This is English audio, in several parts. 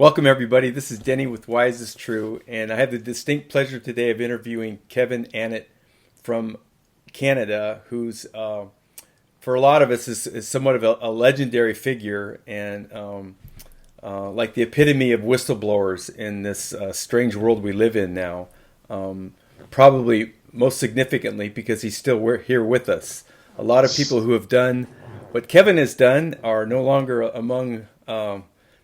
Welcome, everybody. This is Denny with Why Is This True? And I have the distinct pleasure today of interviewing Kevin Annett from Canada, who's, for a lot of us, is somewhat of a legendary figure and like the epitome of whistleblowers in this strange world we live in now. Probably most significantly because he's still here with us. A lot of people who have done what Kevin has done are no longer among the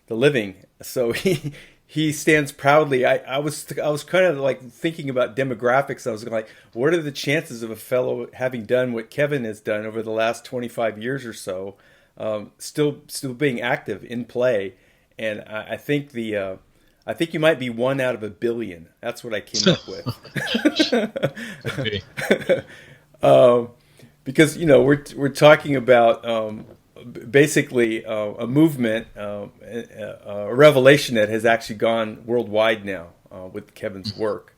living. So he stands proudly. I was kind of like thinking about demographics. I was like, what are the chances of a fellow having done what Kevin has done over the last 25 years or so, still being active in play? And I think I think you might be 1 out of a billion. That's what I came up with. Because we're talking about basically a movement, a revelation that has actually gone worldwide now with Kevin's work,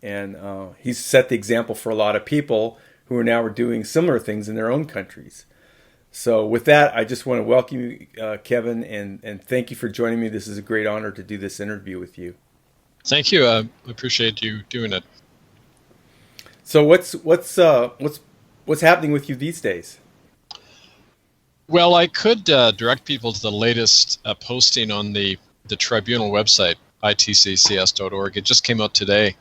and he's set the example for a lot of people who are now doing similar things in their own countries. So with that, I just want to welcome you, Kevin, and thank you for joining me. This is a great honor to do this interview with you. Thank you. I appreciate you doing it. So what's happening with you these days? Well, I could direct people to the latest posting on the tribunal website, itccs.org. It just came out today.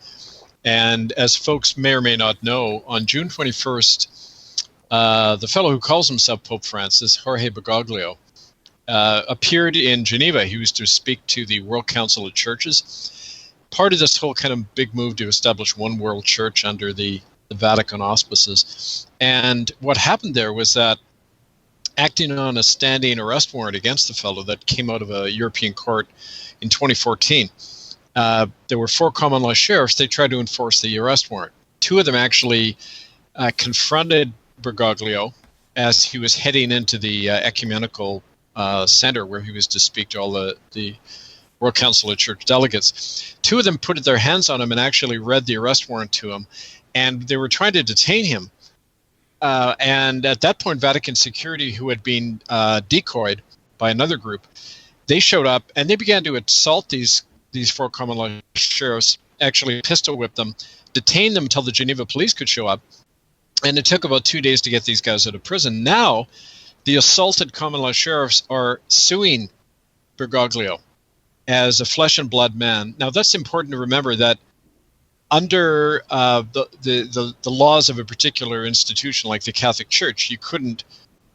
And as folks may or may not know, on June 21st, the fellow who calls himself Pope Francis, Jorge Bergoglio, appeared in Geneva. He was to speak to the World Council of Churches, part of this whole kind of big move to establish one world church under the Vatican auspices. And what happened there was that, acting on a standing arrest warrant against the fellow that came out of a European court in 2014, there were 4 common law sheriffs. They tried to enforce the arrest warrant. 2 of them actually confronted Bergoglio as he was heading into the ecumenical center where he was to speak to all the World Council of Church delegates. 2 of them put their hands on him and actually read the arrest warrant to him, and they were trying to detain him. And at that point, Vatican security, who had been decoyed by another group, they showed up and they began to assault these 4 common law sheriffs, actually pistol whip them, detain them until the Geneva police could show up. And it took about 2 days to get these guys out of prison. Now, the assaulted common law sheriffs are suing Bergoglio as a flesh and blood man. Now, that's important to remember that under the laws of a particular institution like the Catholic Church, you couldn't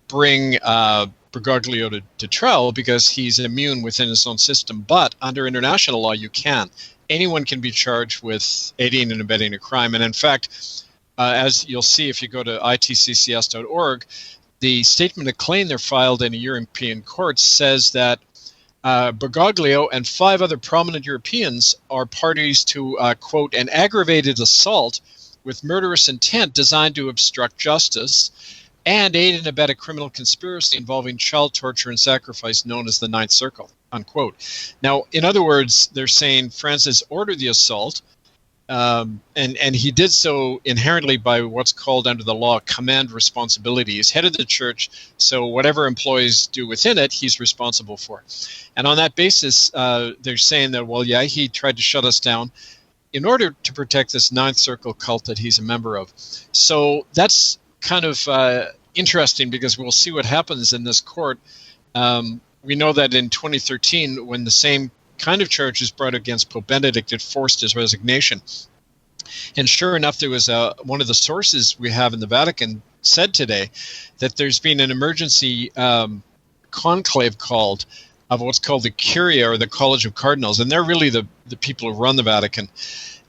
bring Bergoglio to trial because he's immune within his own system. But under international law, you can. Anyone can be charged with aiding and abetting a crime. And in fact, as you'll see if you go to itccs.org, the statement of claim they're filed in a European court says that Bergoglio and 5 other prominent Europeans are parties to, quote, an aggravated assault with murderous intent designed to obstruct justice and aid and abet a criminal conspiracy involving child torture and sacrifice known as the Ninth Circle, unquote. Now, in other words, they're saying Francis ordered the assault, and he did so inherently by what's called under the law command responsibility. He's head of the church, so whatever employees do within it, he's responsible for. And on that basis, they're saying that, well, yeah, he tried to shut us down in order to protect this Ninth Circle cult that he's a member of. So that's kind of interesting because we'll see what happens in this court. We know that in 2013, when the same kind of charges brought against Pope Benedict, it forced his resignation. And sure enough, there was one of the sources we have in the Vatican said today that there's been an emergency conclave called of what's called the Curia, or the College of Cardinals, and they're really the people who run the Vatican.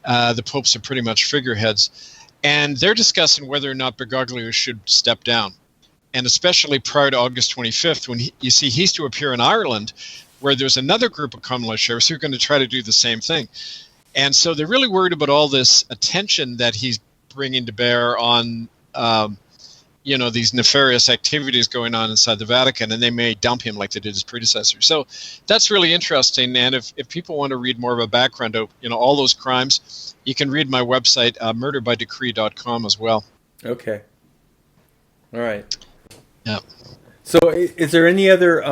The popes are pretty much figureheads, and they're discussing whether or not Bergoglio should step down, and especially prior to August 25th, when he's to appear in Ireland, where there's another group of common law sheriffs who are going to try to do the same thing. And so they're really worried about all this attention that he's bringing to bear on these nefarious activities going on inside the Vatican, and they may dump him like they did his predecessor. So that's really interesting. And if people want to read more of a background of all those crimes, you can read my website, murderbydecree.com as well. Okay. All right. Yeah. So is there any other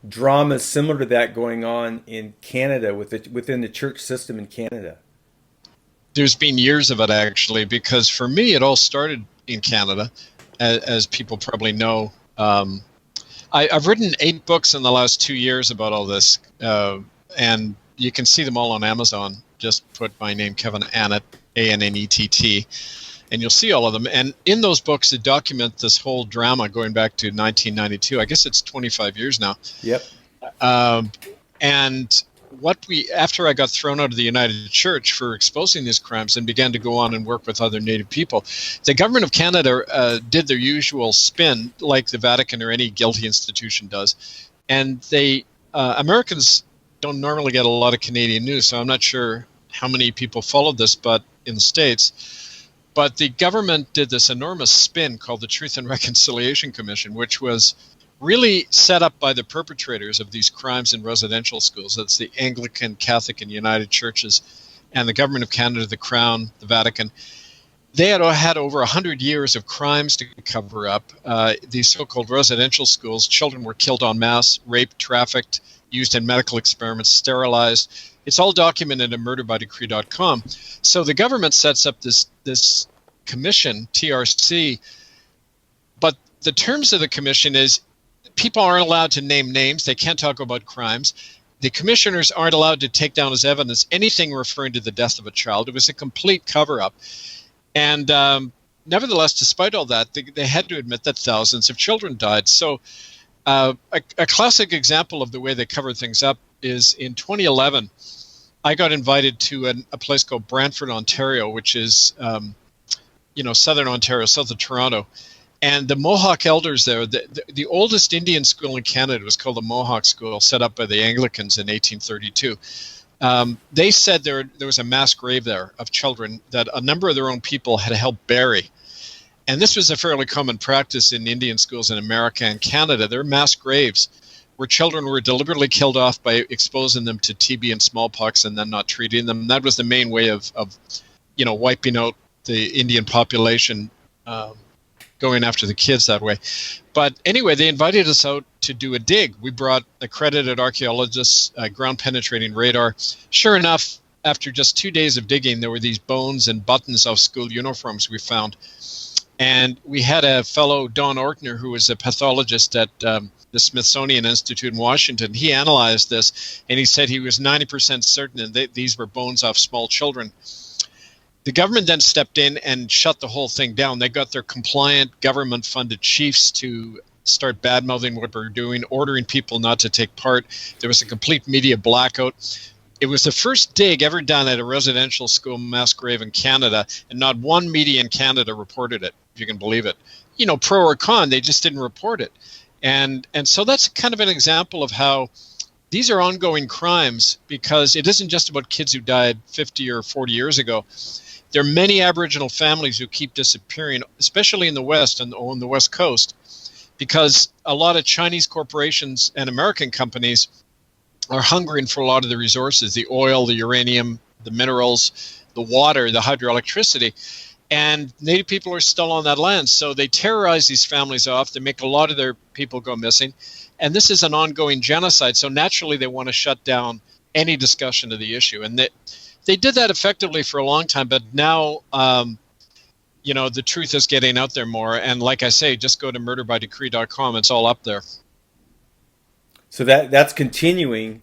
dramas similar to that going on in Canada within the church system in Canada? There's been years of it, actually, because for me, it all started in Canada, as people probably know. I've written 8 books in the last 2 years about all this, and you can see them all on Amazon. Just put my name, Kevin Annett, Annett, and you'll see all of them. And in those books, they document this whole drama going back to 1992. I guess it's 25 years now. Yep. And after I got thrown out of the United Church for exposing these crimes and began to go on and work with other Native people, the government of Canada did their usual spin, like the Vatican or any guilty institution does. And Americans don't normally get a lot of Canadian news, so I'm not sure how many people followed this, but in the States. But the government did this enormous spin called the Truth and Reconciliation Commission, which was really set up by the perpetrators of these crimes in residential schools. That's the Anglican, Catholic, and United Churches, and the government of Canada, the Crown, the Vatican. They had over 100 years of crimes to cover up. These so-called residential schools, children were killed en masse, raped, trafficked, used in medical experiments, sterilized. It's all documented in murderbydecree.com. So the government sets up this commission, TRC, but the terms of the commission is people aren't allowed to name names. They can't talk about crimes. The commissioners aren't allowed to take down as evidence anything referring to the death of a child. It was a complete cover-up. And nevertheless, despite all that, they had to admit that thousands of children died. So a classic example of the way they covered things up is in 2011, I got invited to a place called Brantford, Ontario, which is, southern Ontario, south of Toronto. And the Mohawk elders there, the oldest Indian school in Canada was called the Mohawk School, set up by the Anglicans in 1832. They said there was a mass grave there of children that a number of their own people had helped bury. And this was a fairly common practice in Indian schools in America and Canada. There were mass graves where children were deliberately killed off by exposing them to TB and smallpox and then not treating them. That was the main way of wiping out the Indian population, going after the kids that way. But anyway, they invited us out to do a dig. We brought accredited archaeologists, ground-penetrating radar. Sure enough, after just 2 days of digging, there were these bones and buttons of school uniforms we found. And we had a fellow, Don Ortner, who was a pathologist at the Smithsonian Institute in Washington. He analyzed this, and he said he was 90% certain that these were bones off small children. The government then stepped in and shut the whole thing down. They got their compliant government-funded chiefs to start bad-mouthing what we're doing, ordering people not to take part. There was a complete media blackout. It was the first dig ever done at a residential school mass grave in Canada, and not one media in Canada reported it, if you can believe it. Pro or con, they just didn't report it. And so that's kind of an example of how these are ongoing crimes, because it isn't just about kids who died 50 or 40 years ago. There are many Aboriginal families who keep disappearing, especially in the West and on the West Coast, because a lot of Chinese corporations and American companies are hungering for a lot of the resources, the oil, the uranium, the minerals, the water, the hydroelectricity. And Native people are still on that land. So they terrorize these families off. They make a lot of their people go missing. And this is an ongoing genocide. So naturally, they want to shut down any discussion of the issue. And they did that effectively for a long time. But now, the truth is getting out there more. And like I say, just go to murderbydecree.com. It's all up there. So that's continuing,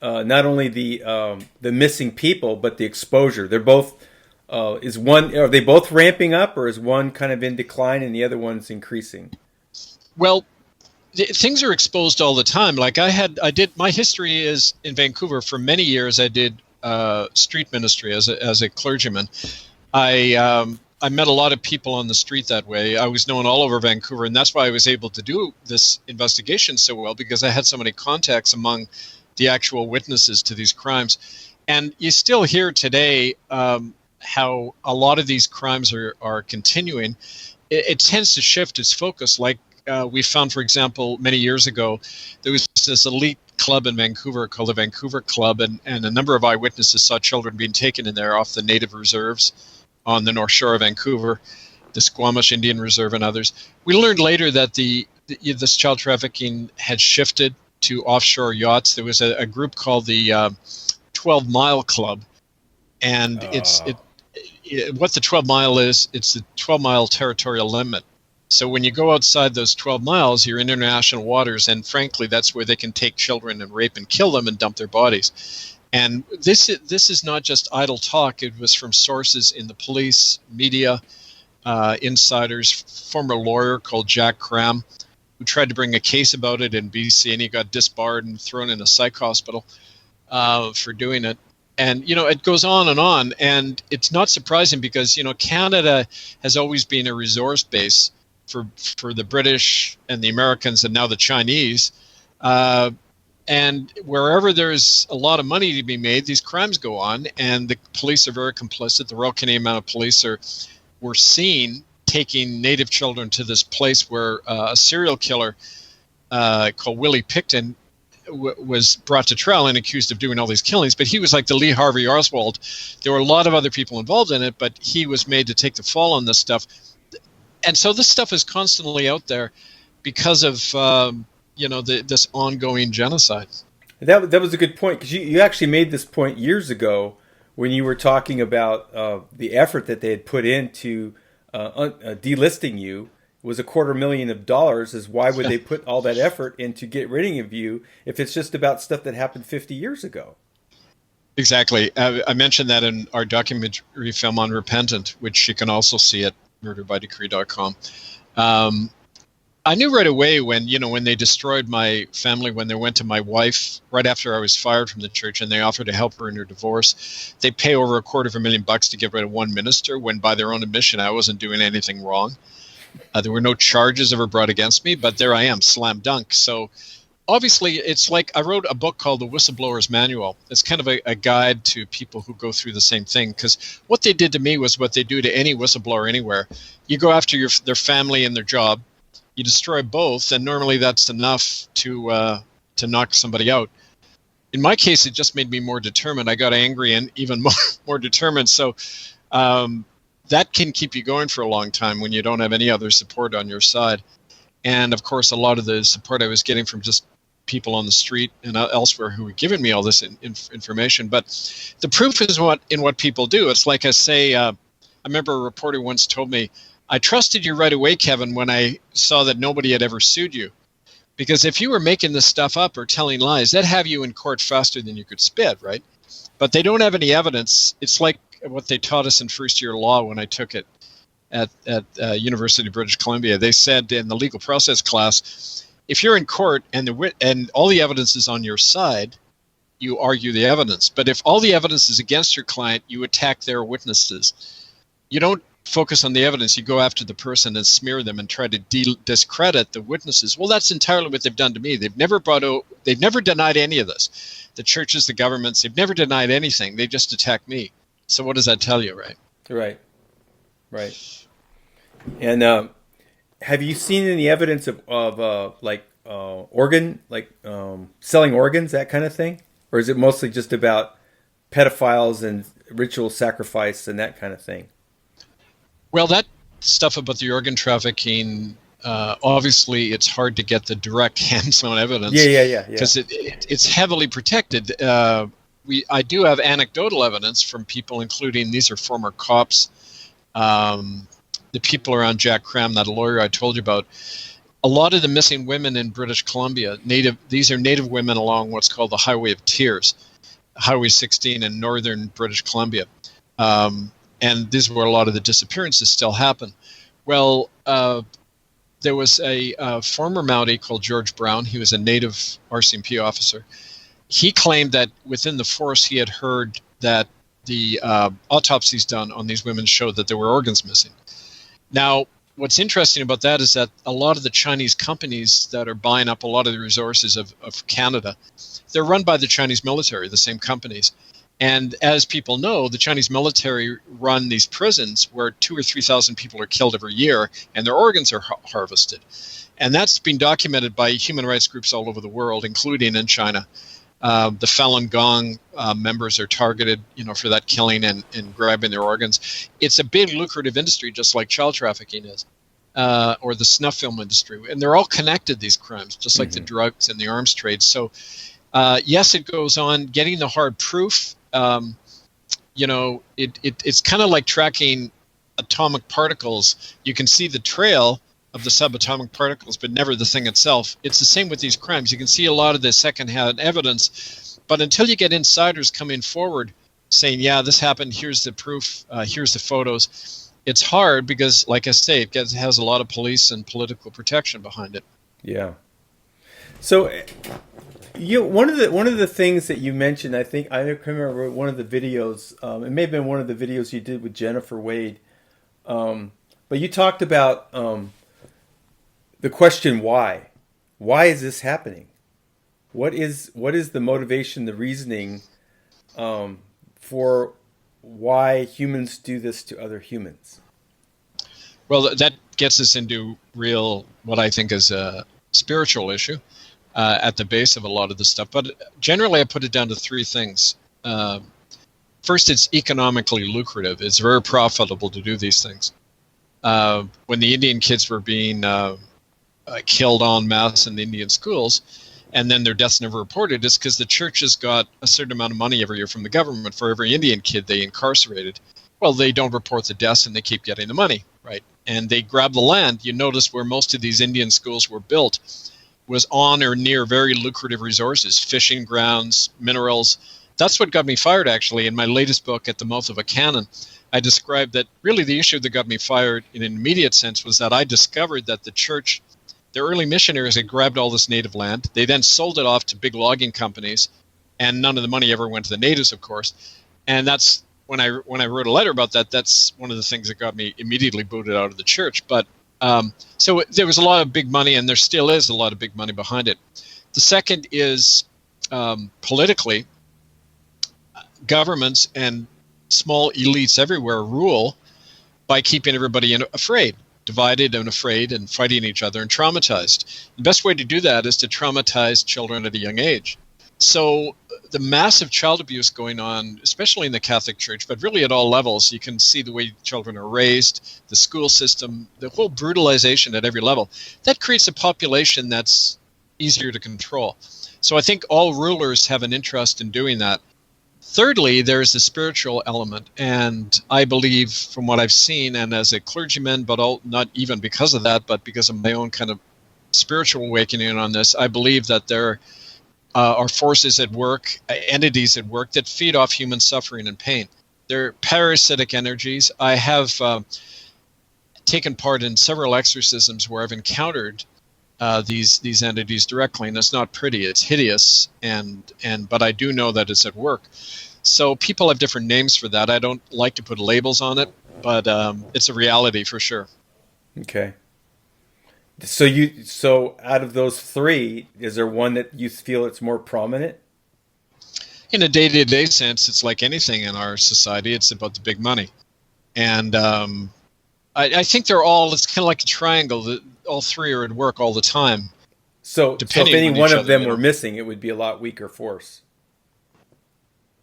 not only the missing people, but the exposure. They're both are they both ramping up, or is one kind of in decline and the other one's increasing? Well, things are exposed all the time. Like my history is in Vancouver. For many years, I did street ministry as a clergyman. I met a lot of people on the street that way. I was known all over Vancouver, and that's why I was able to do this investigation so well, because I had so many contacts among the actual witnesses to these crimes. And you still hear today how a lot of these crimes are continuing. It tends to shift its focus. Like we found, for example, many years ago, there was this elite club in Vancouver called the Vancouver Club, and a number of eyewitnesses saw children being taken in there off the native reserves on the North Shore of Vancouver, the Squamish Indian Reserve, and others. We learned later that this child trafficking had shifted to offshore yachts. There was a group called the 12 Mile Club, and what the 12 mile is, it's the 12 mile territorial limit. So when you go outside those 12 miles, you're in international waters, and frankly, that's where they can take children and rape and kill them and dump their bodies. And this is not just idle talk. It was from sources in the police, media, insiders, former lawyer called Jack Cram, who tried to bring a case about it in BC, and he got disbarred and thrown in a psych hospital for doing it. And, it goes on, and it's not surprising because, Canada has always been a resource base for the British and the Americans and now the Chinese. And wherever there's a lot of money to be made, these crimes go on, and the police are very complicit. The Royal Canadian Mounted Police were seen taking Native children to this place where a serial killer called Willie Picton was brought to trial and accused of doing all these killings, but he was like the Lee Harvey Oswald. There were a lot of other people involved in it, but he was made to take the fall on this stuff. And so this stuff is constantly out there because of this ongoing genocide. That was a good point, because you actually made this point years ago when you were talking about the effort that they had put into delisting you. Was $250,000. Is why would they put all that effort into get rid of you if it's just about stuff that happened 50 years ago? Exactly. I mentioned that in our documentary film on Repentant, which you can also see at murderbydecree.com. I knew right away when they destroyed my family, when they went to my wife right after I was fired from the church and they offered to help her in her divorce. They pay over $250,000 to get rid of one minister when by their own admission I wasn't doing anything wrong. There were no charges ever brought against me, but there I am, slam dunk. So obviously it's like I wrote a book called The Whistleblower's Manual. It's kind of a guide to people who go through the same thing, because what they did to me was what they do to any whistleblower anywhere. You go after their family and their job, you destroy both, and normally that's enough to knock somebody out. In my case, it just made me more determined. I got angry and even more determined. So that can keep you going for a long time when you don't have any other support on your side. And of course, a lot of the support I was getting from just people on the street and elsewhere who were giving me all this information. But the proof is in what people do. It's like I say, I remember a reporter once told me, I trusted you right away, Kevin, when I saw that nobody had ever sued you. Because if you were making this stuff up or telling lies, that'd have you in court faster than you could spit, right? But they don't have any evidence. It's like what they taught us in first year law when I took it at University of British Columbia. They said in the legal process class, if you're in court and all the evidence is on your side, you argue the evidence. But if all the evidence is against your client, you attack their witnesses. You don't focus on the evidence. You go after the person and smear them and try to discredit the witnesses. Well, that's entirely what they've done to me. They've never denied any of this. The churches, the governments, they've never denied anything. They just attack me. So what does that tell you, right? Right. And have you seen any evidence of organ, selling organs, that kind of thing? Or is it mostly just about pedophiles and ritual sacrifice and that kind of thing? Well, that stuff about the organ trafficking, obviously it's hard to get the direct hands-on evidence. Yeah. Because it's heavily protected. I do have anecdotal evidence from people, including these are former cops, the people around Jack Cram, that lawyer I told you about. A lot of the missing women in British Columbia, these are Native women along what's called the Highway of Tears, Highway 16 in northern British Columbia. And this is where a lot of the disappearances still happen. Well, there was a former Mountie called George Brown. He was a Native RCMP officer. He claimed that within the force he had heard that the autopsies done on these women showed that there were organs missing. Now, what's interesting about that is that a lot of the Chinese companies that are buying up a lot of the resources of Canada, they're run by the Chinese military, the same companies. And as people know, the Chinese military run these prisons where 2,000 or 3,000 people are killed every year and their organs are harvested. And that's been documented by human rights groups all over the world, including in China. The Falun Gong members are targeted, for that killing and grabbing their organs. It's a big lucrative industry, just like child trafficking is. or the snuff film industry. And they're all connected, these crimes, just like the drugs and the arms trade. So, yes, it goes on. Getting the hard proof, it's kind of like tracking atomic particles. You can see the trail of the subatomic particles, but never the thing itself. It's the same with these crimes. You can see a lot of the secondhand evidence, but until you get insiders coming forward saying, yeah, this happened, here's the proof, here's the photos, it's hard because, like I say, it has a lot of police and political protection behind it. Yeah. So, one of the things that you mentioned, I can remember one of the videos. It may have been one of the videos you did with Jennifer Wade, but you talked about the question why. Why is this happening? What is the motivation, the reasoning for why humans do this to other humans? Well, that gets us into what I think is a spiritual issue at the base of a lot of this stuff. But generally, I put it down to three things. First, it's economically lucrative. It's very profitable to do these things. When the Indian kids were being killed en masse in the Indian schools, and then their deaths never reported, it's because the churches got a certain amount of money every year from the government for every Indian kid they incarcerated. Well, they don't report the deaths, and they keep getting the money, right? And they grab the land. You notice where most of these Indian schools were built was on or near very lucrative resources, fishing grounds, minerals. That's what got me fired, actually. In my latest book, At the Mouth of a Cannon, I described that really the issue that got me fired in an immediate sense was that I discovered that the church, the early missionaries, had grabbed all this native land. They then sold it off to big logging companies, and none of the money ever went to the natives, of course. And that's when I wrote a letter about that. That's one of the things that got me immediately booted out of the church. But so there was a lot of big money, and there still is a lot of big money behind it. The second is politically, governments and small elites everywhere rule by keeping everybody afraid, divided and afraid and fighting each other and traumatized. The best way to do that is to traumatize children at a young age. So the massive child abuse going on, especially in the Catholic Church, but really at all levels, you can see the way children are raised, the school system, the whole brutalization at every level. That creates a population that's easier to control. So I think all rulers have an interest in doing that. Thirdly, there's the spiritual element, and I believe from what I've seen, and as a clergyman, but not even because of that, but because of my own kind of spiritual awakening on this, I believe that there are forces at work, entities at work that feed off human suffering and pain. They're parasitic energies. I have taken part in several exorcisms where I've encountered these entities directly, and it's not pretty. It's hideous, but I do know that it's at work. So people have different names for that. I don't like to put labels on it, but it's a reality for sure. Okay. So out of those three, is there one that you feel it's more prominent? In a day-to-day sense, it's like anything in our society. It's about the big money, and I think they're all. It's kind of like a triangle. That all three are at work all the time. So if any one of them were missing, it would be a lot weaker force.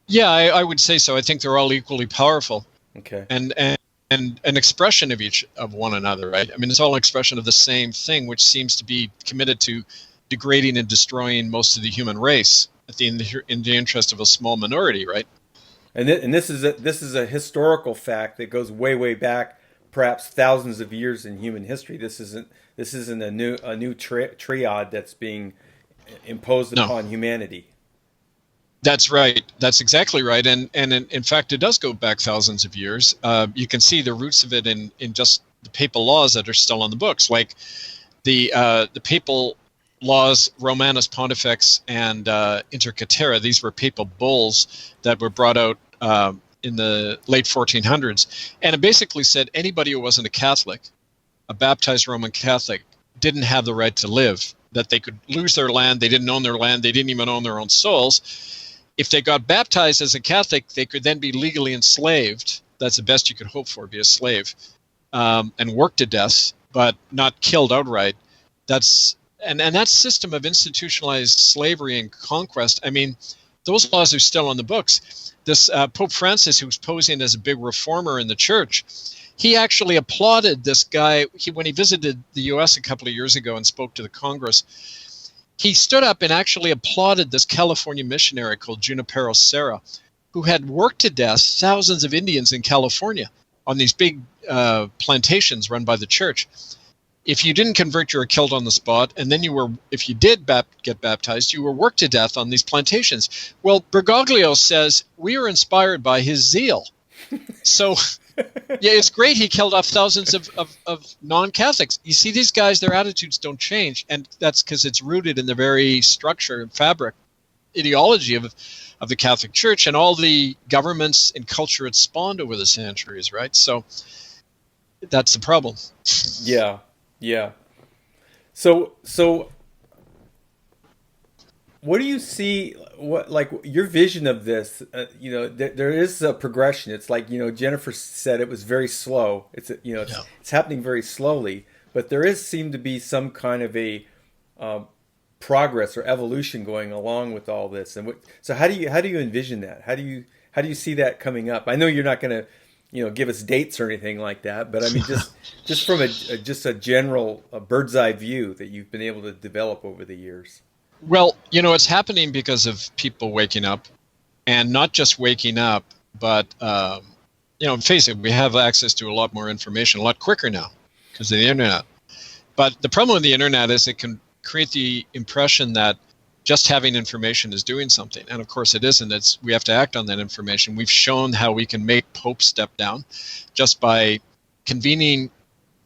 Yeah, I would say so. I think they're all equally powerful. Okay. And an expression of one another, right? I mean, it's all an expression of the same thing, which seems to be committed to degrading and destroying most of the human race in the interest of a small minority, right? And this is a historical fact that goes way back, perhaps thousands of years in human history. This isn't a new triad that's being imposed upon humanity. That's right. That's exactly right. And in fact, it does go back thousands of years. You can see the roots of it in just the papal laws that are still on the books, like the papal laws, Romanus Pontifex and Inter Caetera. These were papal bulls that were brought out in the late 1400s. And it basically said anybody who wasn't a Catholic, a baptized Roman Catholic, didn't have the right to live, that they could lose their land. They didn't own their land. They didn't even own their own souls. If they got baptized as a Catholic, they could then be legally enslaved. That's the best you could hope for, be a slave, and work to death, but not killed outright. And that system of institutionalized slavery and conquest, I mean, those laws are still on the books. This Pope Francis, who's posing as a big reformer in the church, he actually applauded this guy. When he visited the U.S. a couple of years ago and spoke to the Congress, he stood up and actually applauded this California missionary called Junipero Serra, who had worked to death thousands of Indians in California on these big plantations run by the church. If you didn't convert, you were killed on the spot, and then if you did get baptized, you were worked to death on these plantations. Well, Bergoglio says we were inspired by his zeal. So, yeah, it's great he killed off thousands of non-Catholics. You see, these guys, their attitudes don't change, and that's because it's rooted in the very structure and fabric, ideology of the Catholic Church and all the governments and culture it spawned over the centuries, right? So that's the problem. Yeah. Yeah. So what do you see? What, like, your vision of this? There is a progression. It's like, Jennifer said, it was very slow. It's happening very slowly, but there seem to be some kind of a progress or evolution going along with all this. And so how do you envision that? How do you see that coming up? I know you're not going to give us dates or anything like that, but I mean, just from a general bird's eye view that you've been able to develop over the years. Well, it's happening because of people waking up, and not just waking up, but face it, we have access to a lot more information a lot quicker now because of the internet. But the problem with the internet is it can create the impression that just having information is doing something. And of course it isn't. We have to act on that information. We've shown how we can make popes step down just by convening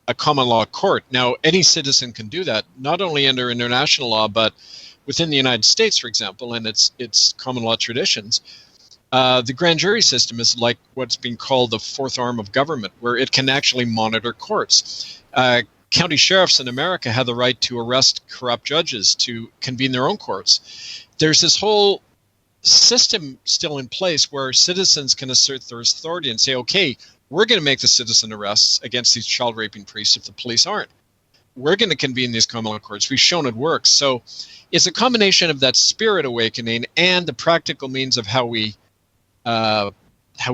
a common law court. Now, any citizen can do that, not only under international law, but within the United States, for example, and its common law traditions. The grand jury system is like what's being called the fourth arm of government, where it can actually monitor courts. County sheriffs in America have the right to arrest corrupt judges, to convene their own courts. There's this whole system still in place where citizens can assert their authority and say, okay, we're going to make the citizen arrests against these child raping priests if the police aren't. We're going to convene these common law courts. We've shown it works. So it's a combination of that spirit awakening and the practical means of how we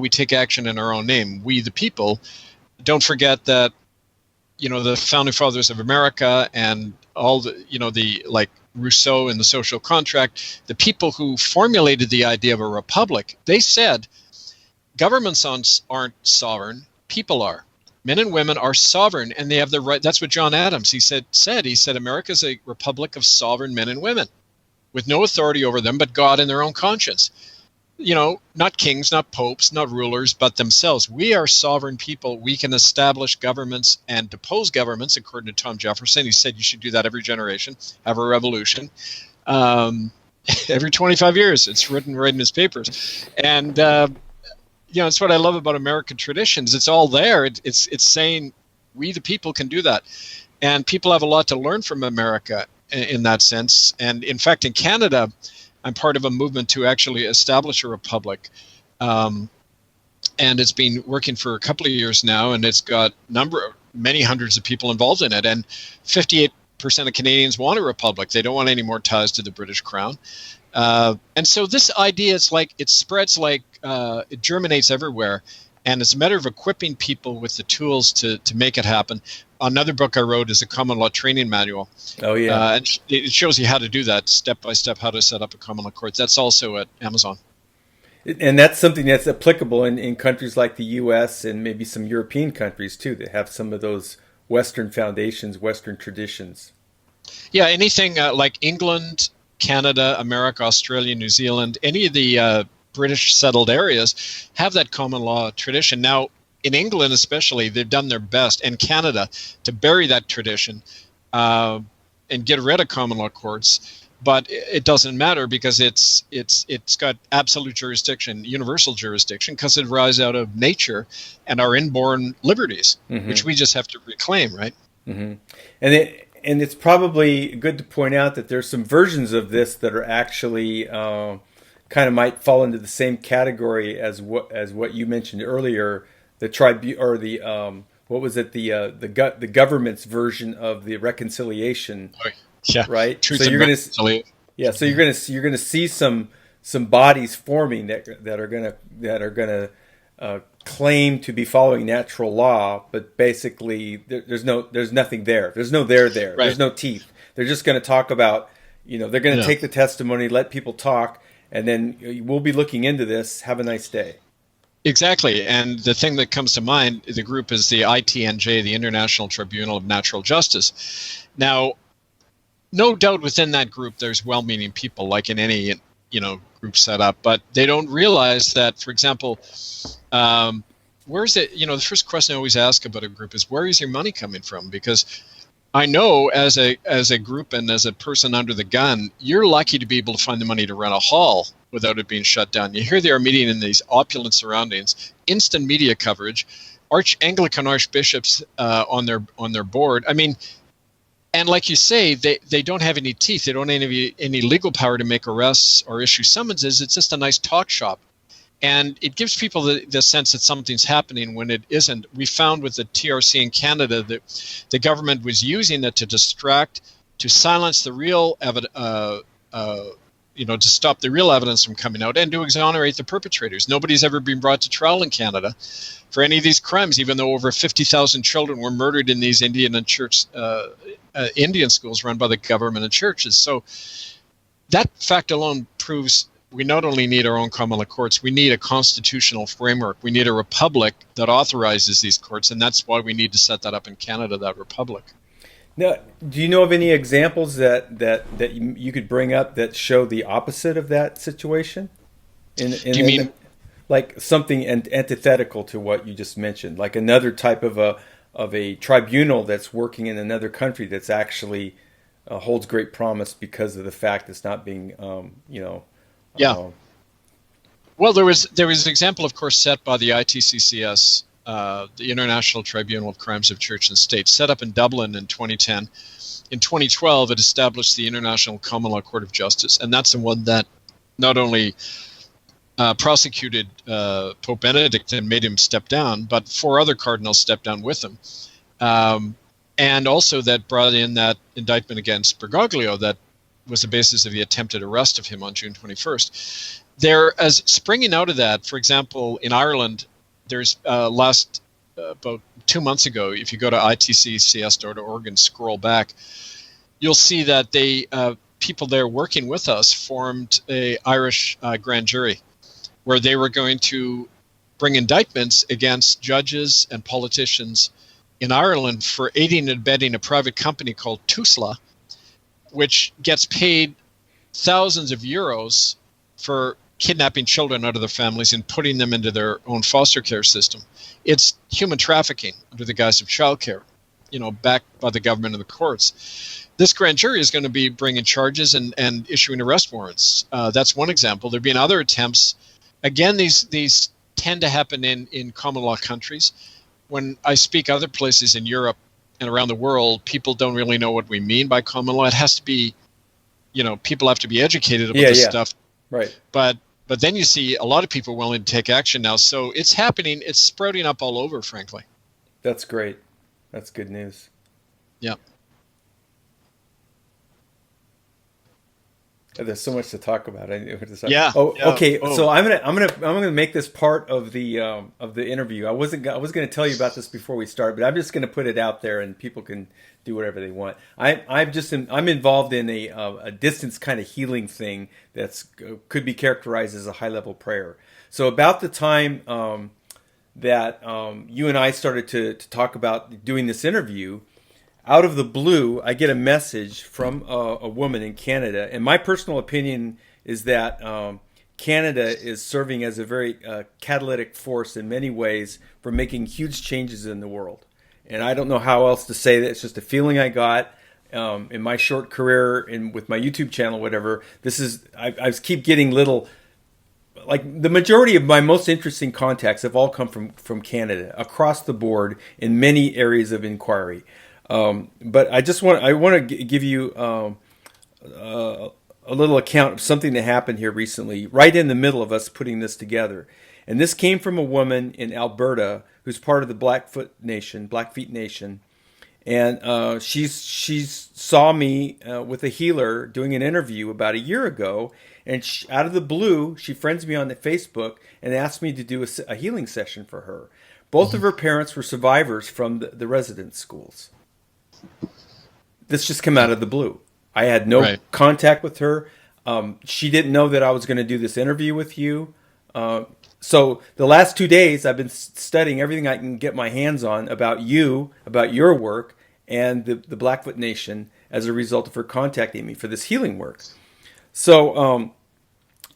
take action in our own name. We, the people, don't forget that the founding fathers of America and all the like Rousseau and the social contract, the people who formulated the idea of a republic, they said governments aren't sovereign, people are. Men and women are sovereign, and they have the right. That's what John Adams, he said America is a republic of sovereign men and women with no authority over them but God and their own conscience. Not kings, not popes, not rulers, but themselves. We are sovereign people. We can establish governments and depose governments, according to Tom Jefferson. He said you should do that every generation, have a revolution. Every 25 years, it's written right in his papers. And, it's what I love about American traditions. It's all there. It's saying we, the people, can do that. And people have a lot to learn from America in that sense. And, in fact, in Canada, I'm part of a movement to actually establish a republic. And it's been working for a couple of years now, and it's got many hundreds of people involved in it. And 58% of Canadians want a republic. They don't want any more ties to the British Crown. And so this idea is like, it spreads like, it germinates everywhere. And it's a matter of equipping people with the tools to make it happen. Another book I wrote is a common law training manual. Oh, yeah. And it shows you how to do that step by step, how to set up a common law court. That's also at Amazon. And that's something that's applicable in countries like the U.S. and maybe some European countries, too, that have some of those Western foundations, Western traditions. Yeah, anything like England, Canada, America, Australia, New Zealand, any of the British settled areas have that common law tradition. Now, in England especially, they've done their best, and Canada, to bury that tradition and get rid of common law courts. But it doesn't matter because it's got absolute jurisdiction, universal jurisdiction, because it arises out of nature and our inborn liberties, which we just have to reclaim, right? Mm-hmm. And it's probably good to point out that there's some versions of this that are actually kind of might fall into the same category as what you mentioned earlier, the the government's version of the reconciliation. Yeah. Right. Truth so you're going to see some bodies forming that are going to claim to be following natural law, but basically there's nothing there. There's no there. Right. There's no teeth. They're just going to talk about, they're going to take the testimony, let people talk, and then we'll be looking into this. Have a nice day. Exactly. And the thing that comes to mind, the group is the ITNJ, the International Tribunal of Natural Justice. Now, no doubt within that group, there's well-meaning people, like in any, group set up, but they don't realize that, for example, where's it, the first question I always ask about a group is, where is your money coming from? Because I know as a group and as a person under the gun, you're lucky to be able to find the money to run a hall without it being shut down. You hear they are meeting in these opulent surroundings, instant media coverage, Anglican archbishops on their board. I mean, and like you say, they don't have any teeth. They don't have any legal power to make arrests or issue summonses. It's just a nice talk shop. And it gives people the sense that something's happening when it isn't. We found with the TRC in Canada that the government was using it to distract, to silence the real evidence, to stop the real evidence from coming out and to exonerate the perpetrators. Nobody's ever been brought to trial in Canada for any of these crimes, even though over 50,000 children were murdered in these Indian schools run by the government and churches. So that fact alone proves we not only need our own common law courts, we need a constitutional framework. We need a republic that authorizes these courts, and that's why we need to set that up in Canada, that republic. Now, do you know of any examples that you could bring up that show the opposite of that situation? Do you mean like something antithetical to what you just mentioned, like another type of a tribunal that's working in another country that's actually holds great promise because of the fact it's not being, Well, there was an example, of course, set by the ITCCS, the International Tribunal of Crimes of Church and State, set up in Dublin in 2010. In 2012, it established the International Common Law Court of Justice, and that's the one that not only prosecuted Pope Benedict and made him step down, but 4 other cardinals stepped down with him. And also that brought in that indictment against Bergoglio that was the basis of the attempted arrest of him on June 21st. As springing out of that, for example, in Ireland, there's about 2 months ago, if you go to itccs.org and scroll back, you'll see that people there working with us formed a Irish grand jury where they were going to bring indictments against judges and politicians in Ireland for aiding and abetting a private company called TUSLA, which gets paid thousands of euros for kidnapping children out of their families and putting them into their own foster care system. It's human trafficking under the guise of childcare, backed by the government and the courts. This grand jury is going to be bringing charges and issuing arrest warrants. That's one example. There have been other attempts. Again, these tend to happen in common law countries. When I speak other places in Europe and around the world, people don't really know what we mean by common law. It has to be, people have to be educated about this stuff. Right. But then you see a lot of people willing to take action now. So it's happening. It's sprouting up all over, frankly. That's great. That's good news. Yeah. There's so much to talk about. Yeah. Okay. Oh. So I'm gonna make this part of the interview. I was gonna tell you about this before we start, but I'm just gonna put it out there, and people can do whatever they want. I'm involved in a distance kind of healing thing that's could be characterized as a high level prayer. So about the time that you and I started to talk about doing this interview, out of the blue, I get a message from a woman in Canada, and my personal opinion is that Canada is serving as a very catalytic force in many ways for making huge changes in the world. And I don't know how else to say that. It's just a feeling I got in my short career and with my YouTube channel, whatever. I keep getting little, like the majority of my most interesting contacts have all come from Canada across the board in many areas of inquiry. But I want to give you a little account of something that happened here recently, right in the middle of us putting this together. And this came from a woman in Alberta who's part of the Blackfoot Nation, and she's saw me with a healer doing an interview about a year ago, and out of the blue, she friends me on the Facebook and asked me to do a healing session for her. Both of her parents were survivors from the residence schools. This just came out of the blue. I had no contact with her. She didn't know that I was going to do this interview with you. So the last 2 days, I've been studying everything I can get my hands on about you, about your work, and the Blackfoot Nation as a result of her contacting me for this healing work. So,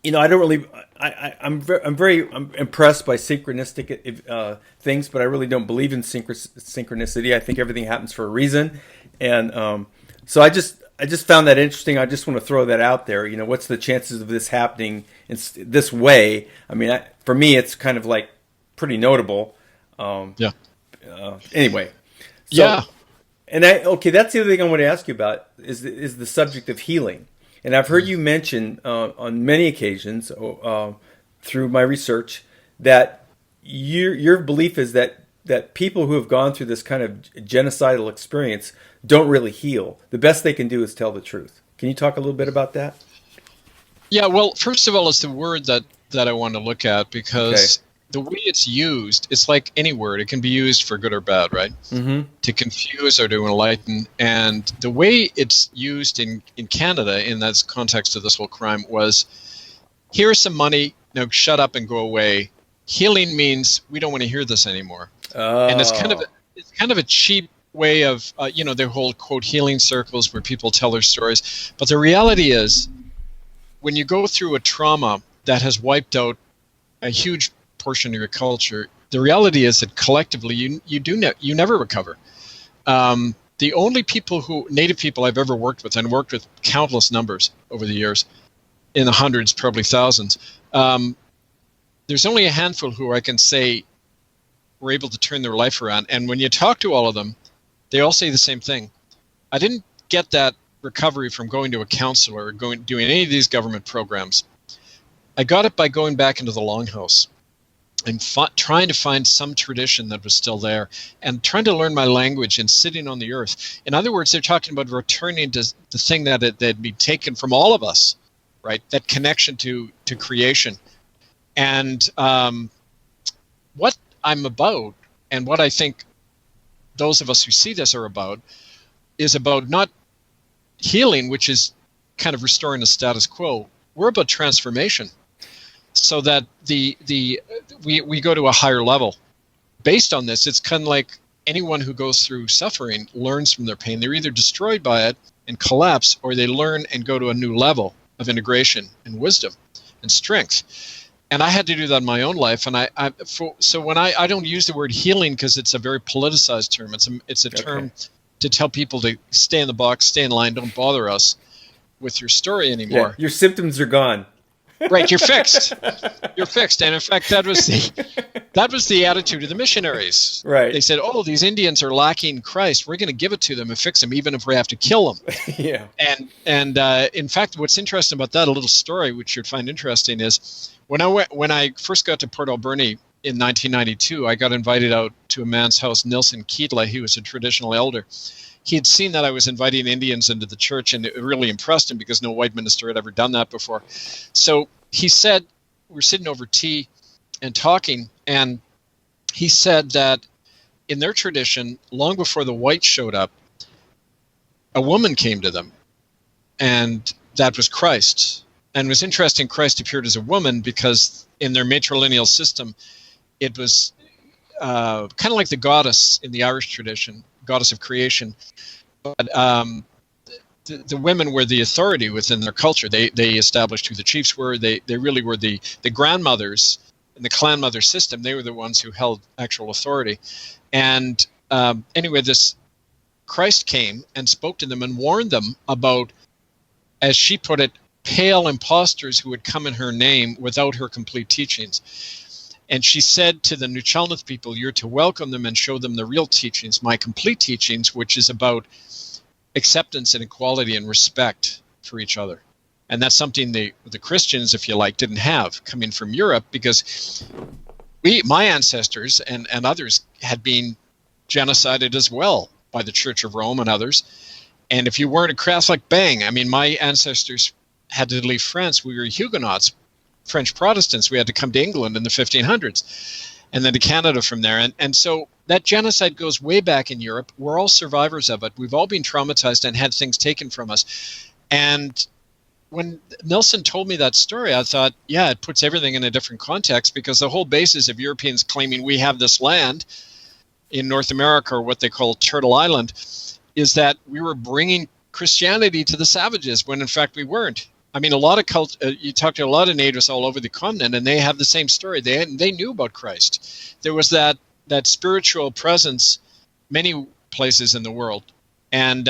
I don't really. I'm very impressed by synchronistic things, but I really don't believe in synchronicity. I think everything happens for a reason, and so I just found that interesting. I just want to throw that out there. What's the chances of this happening in this way? I mean, for me, it's kind of like pretty notable. Anyway. So, and that's the other thing I want to ask you about is the subject of healing. And I've heard you mention on many occasions through my research that your belief is that people who have gone through this kind of genocidal experience don't really heal. The best they can do is tell the truth. Can you talk a little bit about that? Yeah, well, first of all, it's the word that I want to look at, because the way it's used, it's like any word. It can be used for good or bad, right? Mm-hmm. To confuse or to enlighten. And the way it's used in Canada in that context of this whole crime was, here's some money, now shut up and go away. Healing means we don't want to hear this anymore. And it's kind of a cheap way of, their whole, quote, healing circles where people tell their stories. But the reality is, when you go through a trauma that has wiped out a huge portion of your culture, the reality is that collectively you never recover. The only native people I've ever worked with, and worked with countless numbers over the years, in the hundreds, probably thousands, there's only a handful who I can say were able to turn their life around. And when you talk to all of them, they all say the same thing. I didn't get that recovery from going to a counselor or doing any of these government programs. I got it by going back into the longhouse and trying to find some tradition that was still there, and trying to learn my language and sitting on the earth. In other words, they're talking about returning to the thing that had been taken from all of us, right? That connection to creation. And what I'm about, and what I think those of us who see this are about, is about not healing, which is kind of restoring the status quo. We're about transformation, so that we go to a higher level. Based on this, it's kind of like anyone who goes through suffering learns from their pain. They're either destroyed by it and collapse, or they learn and go to a new level of integration and wisdom and strength. And I had to do that in my own life. And so when I don't use the word healing, because it's a very politicized term. It's a term to tell people to stay in the box, stay in line, don't bother us with your story anymore. Yeah, your symptoms are gone. Right, you're fixed. You're fixed. And in fact, that was the attitude of the missionaries. Right. They said, "Oh, these Indians are lacking Christ. We're going to give it to them and fix them, even if we have to kill them." Yeah. And in fact, what's interesting about that, a little story which you'd find interesting, is when I first got to Port Alberni in 1992, I got invited out to a man's house, Nilsson Kiedla. He was a traditional elder. He had seen that I was inviting Indians into the church, and it really impressed him because no white minister had ever done that before. So he said, we're sitting over tea and talking, and he said that in their tradition, long before the whites showed up, a woman came to them, and that was Christ. And it was interesting, Christ appeared as a woman because in their matrilineal system, it was kind of like the goddess in the Irish tradition, goddess of creation. But the women were the authority within their culture. They established who the chiefs were. They really were the grandmothers in the clan mother system. They were the ones who held actual authority. And anyway, this Christ came and spoke to them and warned them about, as she put it, pale impostors who would come in her name without her complete teachings. And she said to the Nuchalnath people, you're to welcome them and show them the real teachings, my complete teachings, which is about acceptance and equality and respect for each other. And that's something the Christians, if you like, didn't have coming from Europe, because my ancestors and others had been genocided as well. by the Church of Rome and others. And if you weren't a Catholic, bang. I mean, my ancestors had to leave France. We were Huguenots, French Protestants. We had to come to England in the 1500s and then to Canada from there. And so that genocide goes way back in Europe. We're all survivors of it. We've all been traumatized and had things taken from us. And when Nelson told me that story, I thought, yeah, it puts everything in a different context, because the whole basis of Europeans claiming we have this land in North America, or what they call Turtle Island, is that we were bringing Christianity to the savages when in fact we weren't. I mean, a lot of you talk to a lot of natives all over the continent, and they have the same story. They knew about Christ. There was that spiritual presence many places in the world, and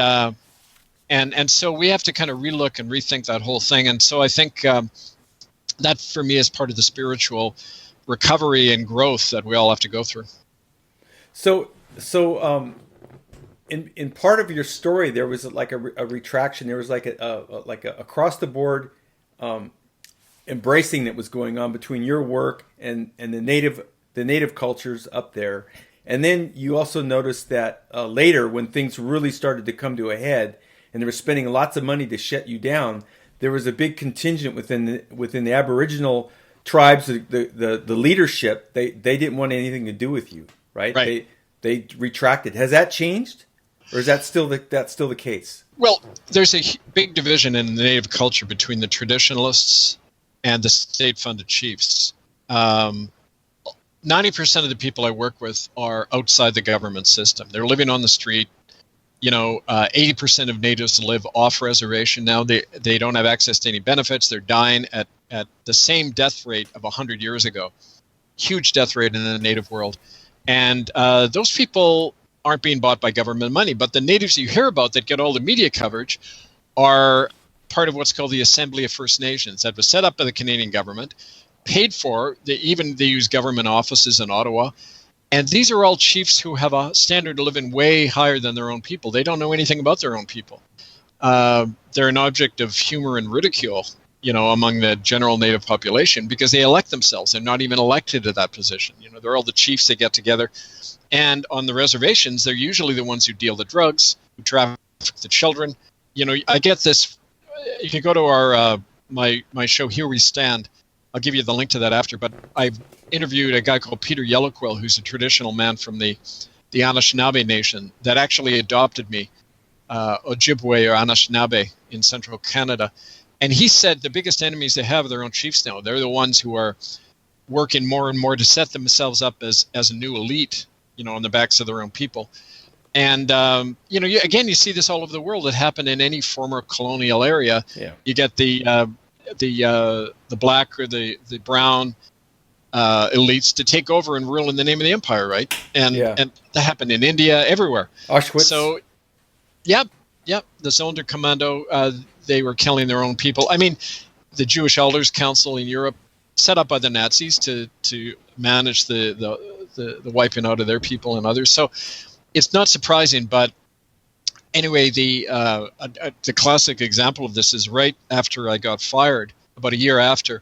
so we have to kind of relook and rethink that whole thing. And so I think that for me is part of the spiritual recovery and growth that we all have to go through. So in part of your story, there was like a retraction. There was like a across the board embracing that was going on between your work and the native cultures up there. And then you also noticed that later, when things really started to come to a head, and they were spending lots of money to shut you down, there was a big contingent within the Aboriginal tribes, the leadership. They didn't want anything to do with you, right? They retracted. Has that changed? Or is that still the case? Well, there's a big division in the native culture between the traditionalists and the state-funded chiefs. 90% of the people I work with are outside the government system. They're living on the street. 80% of natives live off reservation now. They don't have access to any benefits. They're dying at the same death rate of 100 years ago. Huge death rate in the native world. And those people aren't being bought by government money. But the natives you hear about that get all the media coverage are part of what's called the Assembly of First Nations, that was set up by the Canadian government, paid for. They use government offices in Ottawa. And these are all chiefs who have a standard of living way higher than their own people. They don't know anything about their own people. They're an object of humor and ridicule, among the general native population, because they elect themselves. They're not even elected to that position. They're all the chiefs that get together. And on the reservations, they're usually the ones who deal the drugs, who traffic the children. I get this. You can go to our my show, Here We Stand. I'll give you the link to that after. But I've interviewed a guy called Peter Yellowquill, who's a traditional man from the Anishinaabe Nation that actually adopted me, Ojibwe or Anishinaabe in central Canada. And he said the biggest enemies they have are their own chiefs now. They're the ones who are working more and more to set themselves up as a new elite, on the backs of their own people. And, you see this all over the world. It happened in any former colonial area. Yeah. You get the black or the brown elites to take over and rule in the name of the empire, right? And that happened in India, everywhere. Auschwitz. So, yep. The Sonderkommando, they were killing their own people. I mean, the Jewish Elders Council in Europe, set up by the Nazis to manage the wiping out of their people and others. So it's not surprising, but anyway, the classic example of this is right after I got fired, about a year after,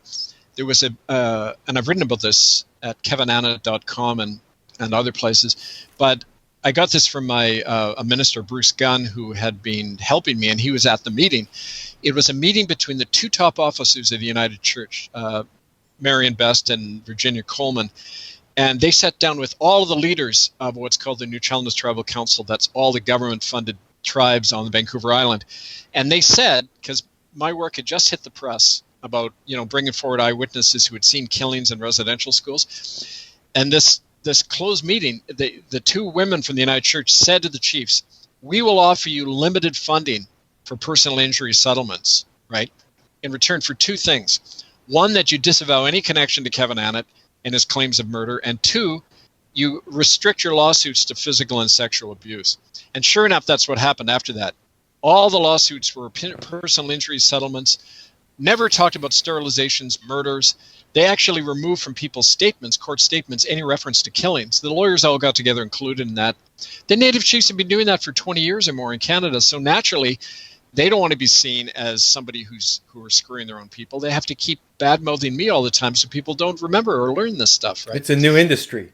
there was and I've written about this at kevinannett.com and other places, but I got this from a minister, Bruce Gunn, who had been helping me, and he was at the meeting. It was a meeting between the two top officers of the United Church, Marion Best and Virginia Coleman, and they sat down with all of the leaders of what's called the New Chalmers Tribal Council. That's all the government-funded tribes on the Vancouver Island. And they said, because my work had just hit the press about, bringing forward eyewitnesses who had seen killings in residential schools, and this closed meeting, the two women from the United Church said to the chiefs, "We will offer you limited funding for personal injury settlements, right, in return for two things. One, that you disavow any connection to Kevin Annett and his claims of murder, and two, you restrict your lawsuits to physical and sexual abuse." And sure enough, that's what happened after that. All the lawsuits were personal injury settlements, never talked about sterilizations, murders. They actually removed from people's statements, court statements, any reference to killings. The lawyers all got together included in that. The Native chiefs have been doing that for 20 years or more in Canada, so naturally, they don't want to be seen as somebody who are screwing their own people. They have to keep bad-mouthing me all the time so people don't remember or learn this stuff, right? It's a new industry.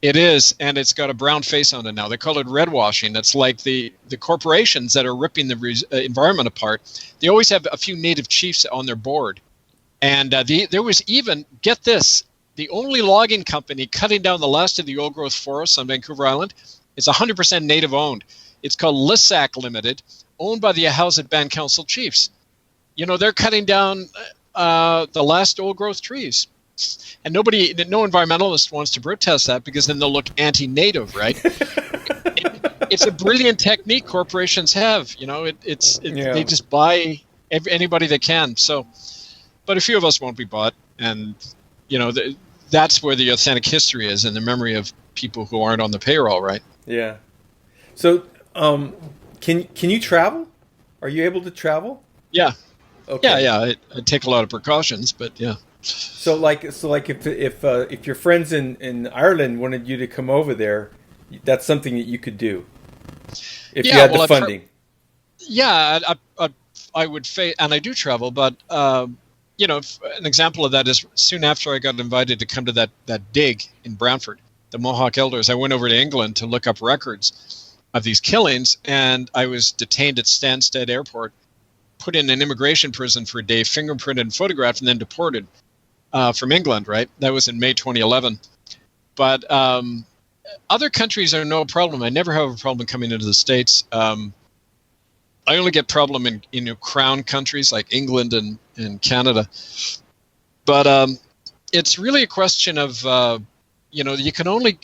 It is, and it's got a brown face on it now. They call it red washing. It's like the corporations that are ripping the environment apart. They always have a few native chiefs on their board. And there was even, get this, the only logging company cutting down the last of the old-growth forests on Vancouver Island is 100% native-owned. It's called Lissac Limited, owned by the Ahousaht Band Council chiefs. You know, they're cutting down the last old-growth trees. And no environmentalist wants to protest that because then they'll look anti-native, right? It's a brilliant technique corporations have. You know, they just buy anybody they can. So, but a few of us won't be bought, and you know that's where the authentic history is in the memory of people who aren't on the payroll, right? Yeah. So, can you travel? Are you able to travel? Yeah. Okay. Yeah. I take a lot of precautions, but yeah. So if your friends in Ireland wanted you to come over there, that's something that you could do if you had the funding. I would and I do travel, but you know, an example of that is soon after I got invited to come to that dig in Brantford, the Mohawk Elders, I went over to England to look up records of these killings, and I was detained at Stansted Airport, put in an immigration prison for a day, fingerprinted and photographed, and then deported. From England, right? That was in May 2011. But other countries are no problem. I never have a problem coming into the States. I only get problem in crown countries like England and Canada. But it's really a question of, you can only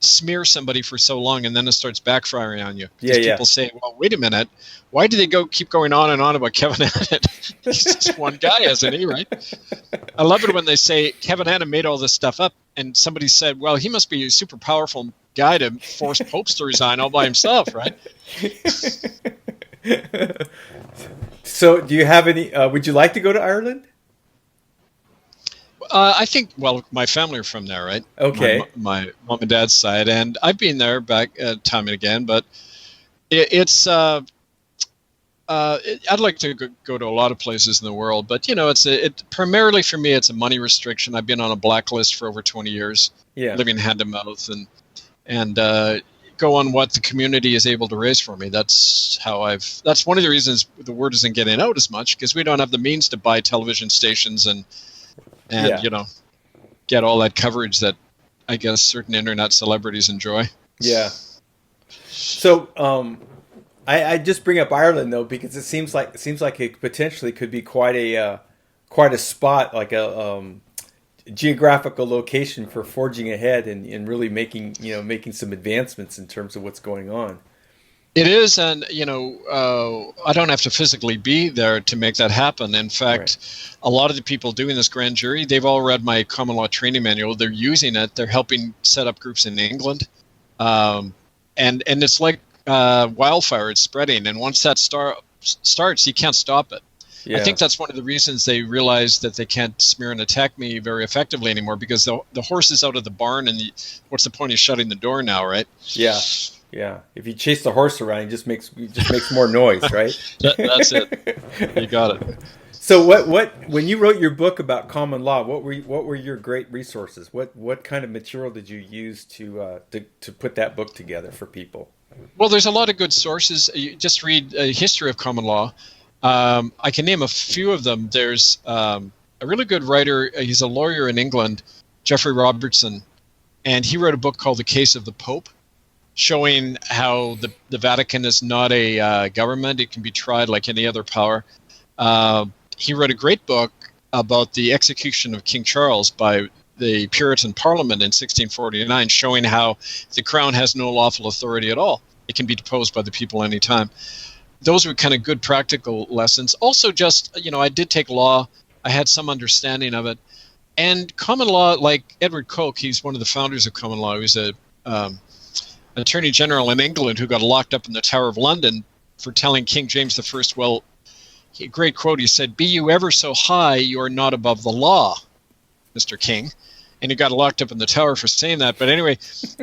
smear somebody for so long, and then it starts backfiring on you. People say, well, wait a minute. Why do they keep going on and on about Kevin Annett? He's just one guy, isn't he, right? I love it when they say Kevin Annett made all this stuff up, and somebody said, well, he must be a super powerful guy to force popes to resign all by himself, right? So do you have any, would you like to go to Ireland? I think, my family are from there, right? Okay. My mom and dad's side, and I've been there back time and again, but it's I'd like to go to a lot of places in the world, but you know, primarily for me, it's a money restriction. I've been on a blacklist for over 20 years, living hand to mouth, and go on what the community is able to raise for me. That's one of the reasons the word isn't getting out as much, because we don't have the means to buy television stations and you know, get all that coverage that I guess certain internet celebrities enjoy. Yeah. So I just bring up Ireland though because it seems like it potentially could be quite a spot, like a geographical location for forging ahead and really making some advancements in terms of what's going on. It is, and you know, I don't have to physically be there to make that happen. In fact, a lot of the people doing this grand jury, they've all read my common law training manual. They're using it. They're helping set up groups in England, and it's like wildfire. It's spreading, and once that starts, you can't stop it. Yeah. I think that's one of the reasons they realize that they can't smear and attack me very effectively anymore, because the horse is out of the barn, and what's the point of shutting the door now, right? Yeah. Yeah, if you chase the horse around, it just makes more noise, right? That's it. You got it. So when you wrote your book about common law, what were your great resources? What kind of material did you use to put that book together for people? Well, there's a lot of good sources. You just read a history of common law. I can name a few of them. There's a really good writer. He's a lawyer in England, Geoffrey Robertson, and he wrote a book called The Case of the Pope, showing how the Vatican is not a government. It can be tried like any other power. He wrote a great book about the execution of King Charles by the Puritan Parliament in 1649, showing how the crown has no lawful authority at all. It can be deposed by the people anytime. Those were kind of good practical lessons. Also, just, you know, I did take law. I had some understanding of it. And common law, like Edward Coke, he's one of the founders of common law. He was a Attorney General in England who got locked up in the Tower of London for telling King James I, well, great quote, he said, "Be you ever so high, you are not above the law, Mr. King." And he got locked up in the Tower for saying that. But anyway,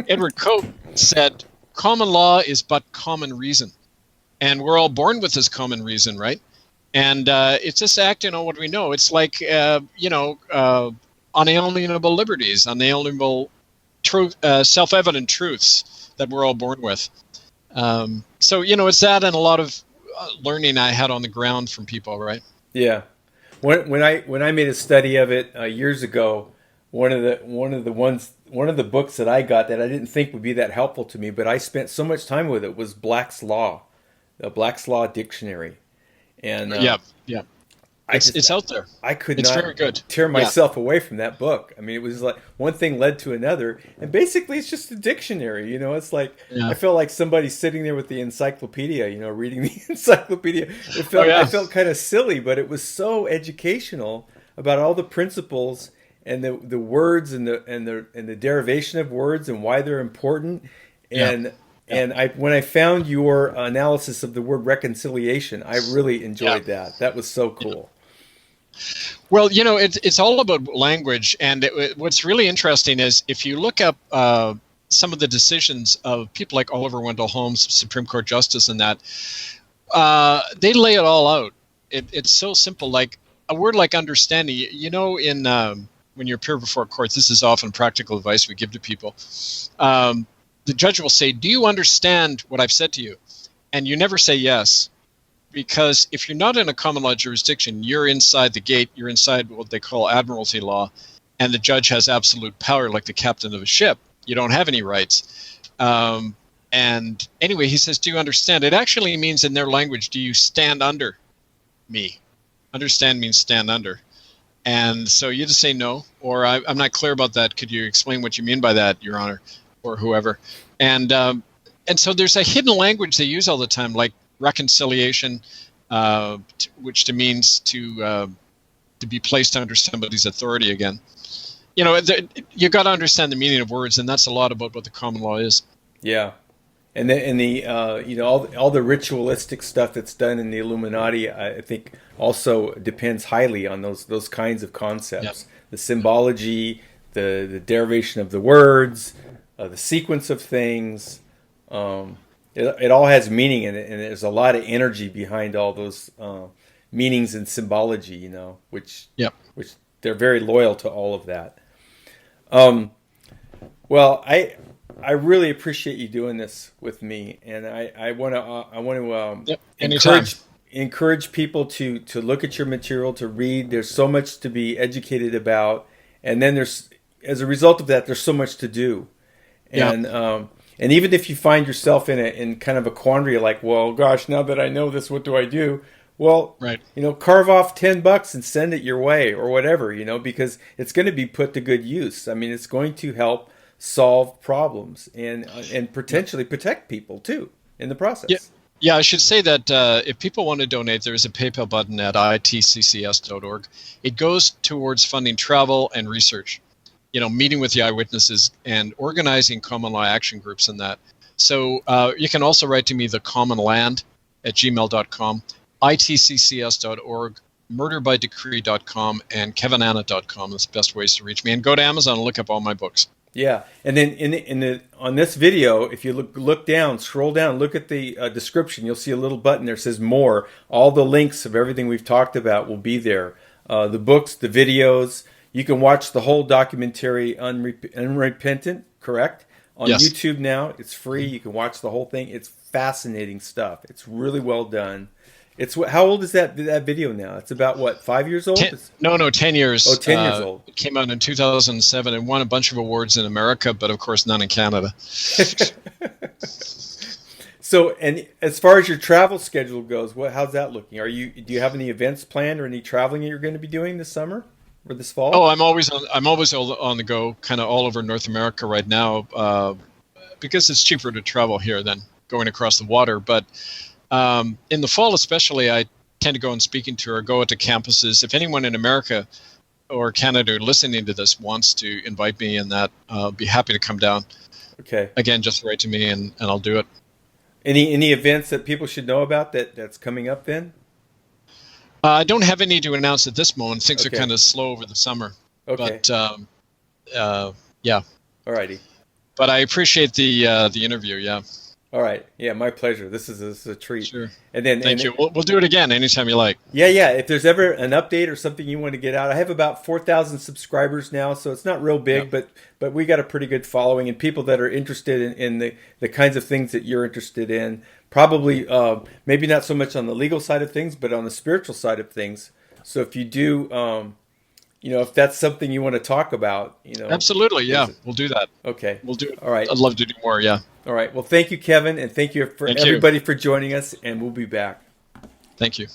Edward Coke said, common law is but common reason. And we're all born with this common reason, right? And it's just acting on what we know. It's like, unalienable liberties, unalienable self-evident truths that we're all born with. So it's that and a lot of learning I had on the ground from people, right? Yeah. When I made a study of it years ago, one of the books that I got that I didn't think would be that helpful to me, but I spent so much time with it, was Black's Law, the Black's Law Dictionary, and yeah. It's out there. I could it's not very good. tear myself away from that book. I mean, it was like one thing led to another, and basically it's just a dictionary. It's like I felt like somebody sitting there with the encyclopedia, reading the encyclopedia. I felt kind of silly, but it was so educational about all the principles and the words and the derivation of words and why they're important. And when I found your analysis of the word reconciliation, I really enjoyed that. That was so cool. Well, it's all about language, and what's really interesting is if you look up some of the decisions of people like Oliver Wendell Holmes, Supreme Court Justice, and that they lay it all out. It's so simple. Like a word like understanding. In when you appear before courts, this is often practical advice we give to people. The judge will say, "Do you understand what I've said to you?" And you never say yes. Because if you're not in a common law jurisdiction, you're inside the gate, you're inside what they call admiralty law, and the judge has absolute power like the captain of a ship. You don't have any rights. And anyway, he says, do you understand? It actually means in their language, do you stand under me? Understand means stand under. And so you just say no, or I'm not clear about that. Could you explain what you mean by that, Your Honor, or whoever? And so there's a hidden language they use all the time, like reconciliation, which means to be placed under somebody's authority again. You got to understand the meaning of words, and that's a lot about what the common law is. Yeah, and all the ritualistic stuff that's done in the Illuminati, I think, also depends highly on those kinds of concepts. Yep. The symbology, the derivation of the words, the sequence of things. It all has meaning in it, and there's a lot of energy behind all those meanings and symbology, which they're very loyal to all of that. Well, I really appreciate you doing this with me, and I want to encourage people to look at your material, to read. There's so much to be educated about, and then as a result of that, there's so much to do, and even if you find yourself in kind of a quandary, like, well, gosh, now that I know this, what do I do? Well, carve off $10 and send it your way or whatever, because it's going to be put to good use. I mean, it's going to help solve problems and potentially protect people too in the process. Yeah, I should say that if people want to donate, there is a PayPal button at itccs.org. It goes towards funding travel and research. Meeting with the eyewitnesses and organizing common law action groups and that. So you can also write to me, thecommonland@gmail.com, itccs.org, murderbydecree.com, and kevinannett.com. That's the best ways to reach me. And go to Amazon and look up all my books. Yeah, and then on this video, if you look down, scroll down, look at the description, you'll see a little button there that says more. All the links of everything we've talked about will be there. The books, the videos. You can watch the whole documentary, Unrepentant, correct? On YouTube now. It's free. You can watch the whole thing. It's fascinating stuff. It's really well done. How old is that video now? It's about, 5 years old? 10 years. Oh, 10 years old. It came out in 2007 and won a bunch of awards in America, but of course none in Canada. So, and as far as your travel schedule goes, how's that looking? Do you have any events planned or any traveling you're going to be doing this summer? Or this fall? Oh, I'm always on the go, kind of all over North America right now, because it's cheaper to travel here than going across the water. But in the fall, especially, I tend to go and speaking tour, or go out to campuses. If anyone in America or Canada listening to this wants to invite me in that, I'll be happy to come down. Okay. Again, just write to me and I'll do it. Any events that people should know about that's coming up then? I don't have any to announce at this moment. Things are kind of slow over the summer. Okay. But yeah. Alrighty. But I appreciate the interview. Yeah. All right. Yeah, my pleasure. This is a treat. Sure. And then Thank you. We'll do it again anytime you like. yeah. If there's ever an update or something you want to get out, I have about 4,000 subscribers now, so it's not real big, Yeah. but we got a pretty good following and people that are interested in the kinds of things that you're interested in. Probably maybe not so much on the legal side of things, but on the spiritual side of things. So if you do, if that's something you want to talk about, Absolutely. Yeah, we'll do that. Okay. We'll do it. All right. I'd love to do more. Yeah. All right. Well, thank you, Kevin, and thank you for Thank you. everybody for joining us, and we'll be back. Thank you.